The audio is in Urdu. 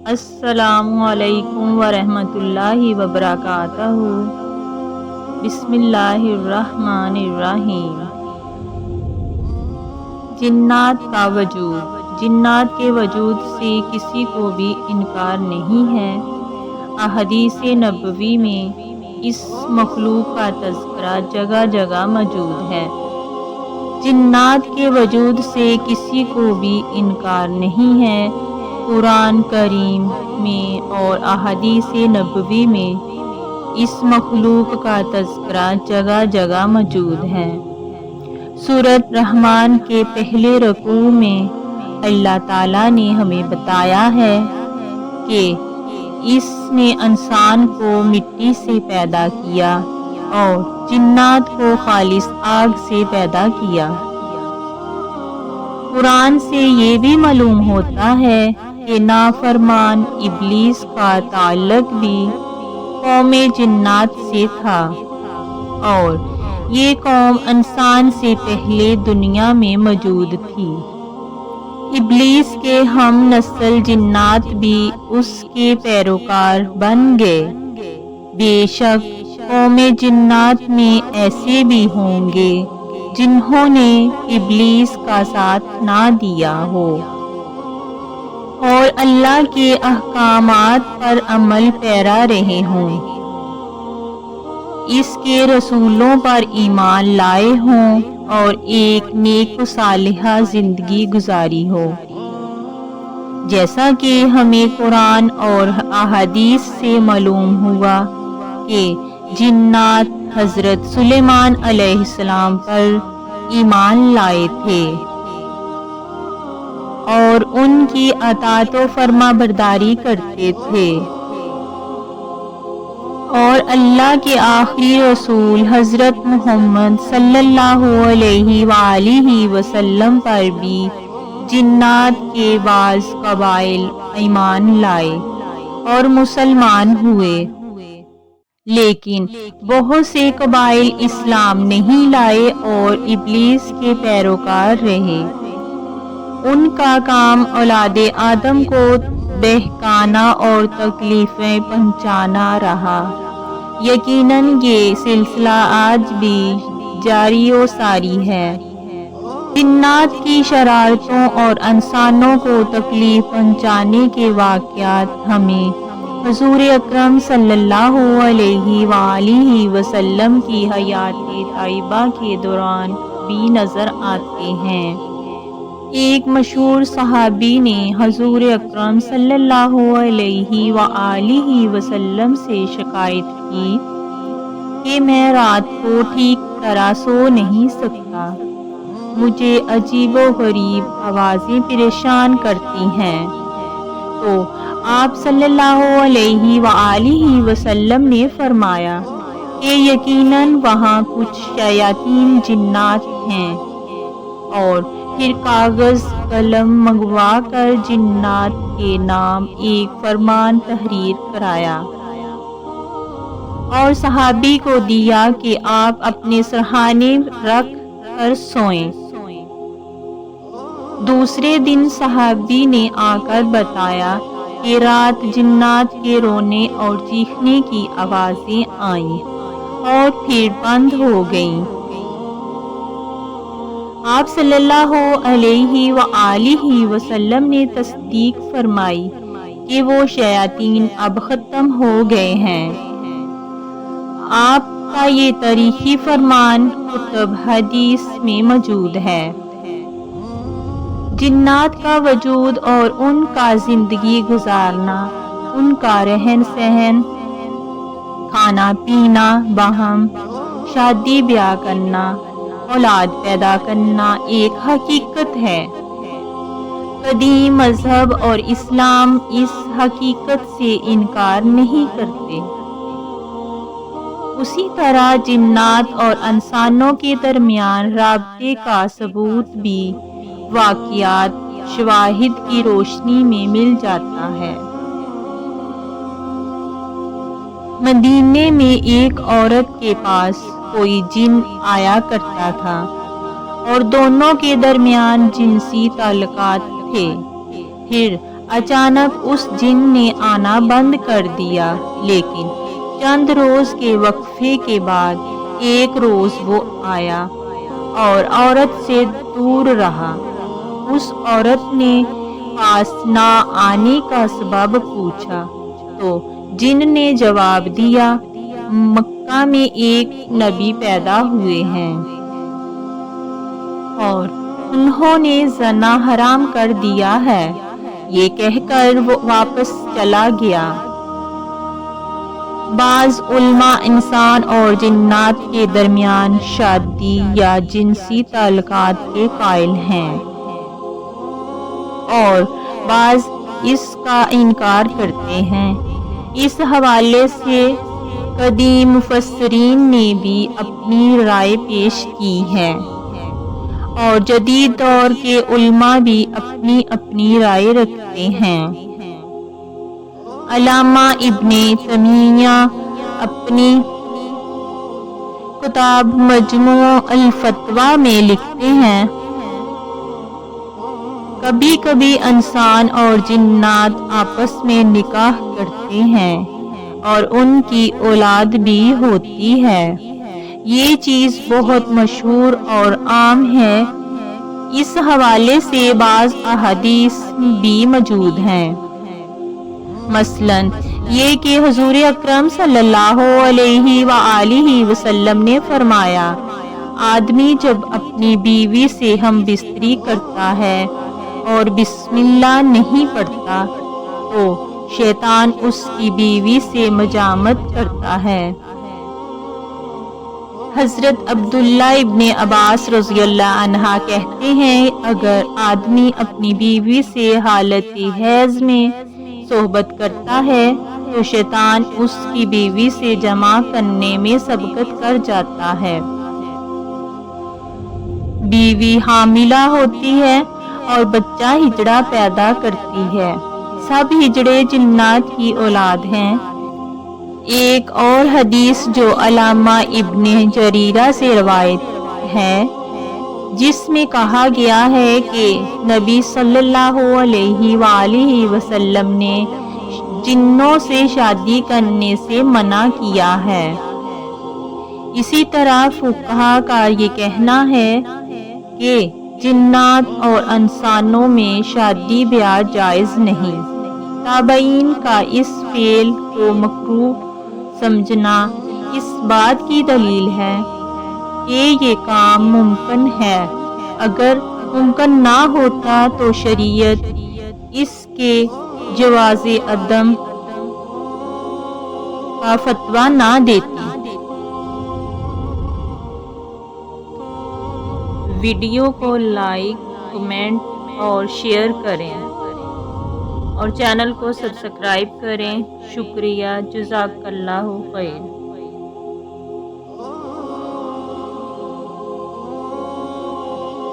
السلام علیکم ورحمۃ اللہ وبرکاتہ۔ بسم اللہ الرحمن الرحیم۔ جنات کا وجود۔ جنات کے وجود سے کسی کو بھی انکار نہیں ہے۔ احادیث نبوی میں اس مخلوق کا تذکرہ جگہ جگہ موجود ہے۔ جنات کے وجود سے کسی کو بھی انکار نہیں ہے۔ قرآن کریم میں اور احادیث نبوی میں اس مخلوق کا تذکرہ جگہ جگہ موجود ہے۔ سورۃ رحمان کے پہلے رکوع میں اللہ تعالیٰ نے ہمیں بتایا ہے کہ اس نے انسان کو مٹی سے پیدا کیا اور جنات کو خالص آگ سے پیدا کیا۔ قرآن سے یہ بھی معلوم ہوتا ہے کہ نافرمان ابلیس کا تعلق بھی قوم جنات سے تھا اور یہ قوم انسان سے پہلے دنیا میں موجود تھی۔ ابلیس کے ہم نسل جنات بھی اس کے پیروکار بن گئے۔ بے شک قوم جنات میں ایسے بھی ہوں گے جنہوں نے ابلیس کا ساتھ نہ دیا ہو اور اللہ کے احکامات پر عمل پیرا رہے ہوں، اس کے رسولوں پر ایمان لائے ہوں اور ایک نیک و صالحہ زندگی گزاری ہو۔ جیسا کہ ہمیں قرآن اور احادیث سے معلوم ہوا کہ جنات حضرت سلیمان علیہ السلام پر ایمان لائے تھے اور ان کی اطاعت و فرما برداری کرتے تھے، اور اللہ کے آخری رسول حضرت محمد صلی اللہ علیہ وآلہ وسلم پر بھی جنات کے بعض قبائل ایمان لائے اور مسلمان ہوئے، لیکن بہت سے قبائل اسلام نہیں لائے اور ابلیس کے پیروکار رہے۔ ان کا کام اولاد آدم کو بہکانا اور تکلیفیں پہنچانا رہا۔ یقیناً یہ سلسلہ آج بھی جاری و ساری ہے۔ جنات کی شرارتوں اور انسانوں کو تکلیف پہنچانے کے واقعات ہمیں حضور اکرم صلی اللہ علیہ وآلہ وسلم کی حیات طیبہ کے دوران بھی نظر آتے ہیں۔ ایک مشہور صحابی نے حضور اکرم صلی اللہ علیہ وآلہ وسلم سے شکایت کی کہ میں رات کو ٹھیک طرح سو نہیں سکتا، مجھے عجیب و غریب آوازیں پریشان کرتی ہیں۔ تو آپ صلی اللہ علیہ وآلہ وسلم نے فرمایا کہ یقیناً وہاں کچھ شیاطین جنات ہیں، اور پھر کاغذ قلم منگوا کر جنات کے نام ایک فرمان تحریر کرایا اور صحابی کو دیا کہ آپ اپنے سرہانے رکھ کر سوئیں۔ دوسرے دن صحابی نے آ کر بتایا کہ رات جنات کے رونے اور چیخنے کی آوازیں آئیں اور پھر بند ہو گئیں۔ آپ صلی اللہ علیہ وآلہ وسلم نے تصدیق فرمائی کہ وہ شیاطین اب ختم ہو گئے ہیں۔ آپ کا یہ تاریخی فرمان کتب حدیث میں موجود ہے۔ جنات کا وجود اور ان کا زندگی گزارنا، ان کا رہن سہن، کھانا پینا، باہم شادی بیاہ کرنا، اولاد پیدا کرنا ایک حقیقت ہے۔ قدیم مذہب اور اسلام اس حقیقت سے انکار نہیں کرتے۔ اسی طرح جنات اور انسانوں کے درمیان رابطے کا ثبوت بھی واقعات شواہد کی روشنی میں مل جاتا ہے۔ مدینے میں ایک عورت کے پاس کوئی جن آیا کرتا تھا اور دونوں کے درمیان جنسی تعلقات تھے۔ پھر اچانک اس جن نے آنا بند کر دیا، لیکن چند روز کے وقفے کے بعد ایک روز وہ آیا اور عورت سے دور رہا۔ اس عورت نے پاس نہ آنے کا سبب پوچھا تو جن نے جواب دیا، مکہ میں ایک نبی پیدا ہوئے ہیں اور انہوں نے زنا حرام کر دیا ہے، یہ کہہ کر وہ واپس چلا گیا۔ بعض علماء انسان اور جنات کے درمیان شادی یا جنسی تعلقات کے قائل ہیں اور بعض اس کا انکار کرتے ہیں۔ اس حوالے سے قدیم مفسرین نے بھی اپنی رائے پیش کی ہے اور جدید دور کے علماء بھی اپنی اپنی رائے رکھتے ہیں۔ علامہ ابن تیمیہ اپنی کتاب مجموع الفتاوی میں لکھتے ہیں، کبھی کبھی انسان اور جنات آپس میں نکاح کرتے ہیں اور ان کی اولاد بھی ہوتی ہے۔ یہ چیز بہت مشہور اور عام ہے۔ اس حوالے سے بعض احادیث بھی موجود ہیں، مثلاً یہ کہ حضور اکرم صلی اللہ علیہ وآلہ وسلم نے فرمایا، آدمی جب اپنی بیوی سے ہم بستری کرتا ہے اور بسم اللہ نہیں پڑھتا تو شیطان اس کی بیوی سے مجامت کرتا ہے۔ حضرت عبداللہ ابن عباس رضی اللہ عنہ کہتے ہیں، اگر آدمی اپنی بیوی سے حالت حیض میں صحبت کرتا ہے تو شیطان اس کی بیوی سے جمع کرنے میں سبقت کر جاتا ہے۔ بیوی حاملہ ہوتی ہے اور بچہ ہجڑا پیدا کرتی ہے، سب ہجڑے جنات کی اولاد ہیں۔ ایک اور حدیث جو علامہ ابن جریرہ سے روایت ہے، جس میں کہا گیا ہے کہ نبی صلی اللہ علیہ وآلہ وسلم نے جنوں سے شادی کرنے سے منع کیا ہے۔ اسی طرح فقہا کا یہ کہنا ہے کہ جنات اور انسانوں میں شادی بیاہ جائز نہیں۔ تابعین کا اس فعل کو مکروہ سمجھنا اس بات کی دلیل ہے کہ یہ کام ممکن ہے۔ اگر ممکن نہ ہوتا تو شریعت اس کے جواز عدم کا فتویٰ نہ دیتی۔ ویڈیو کو لائک، کمنٹ اور شیئر کریں اور چینل کو سبسکرائب کریں۔ شکریہ، جزاک اللہ خیر۔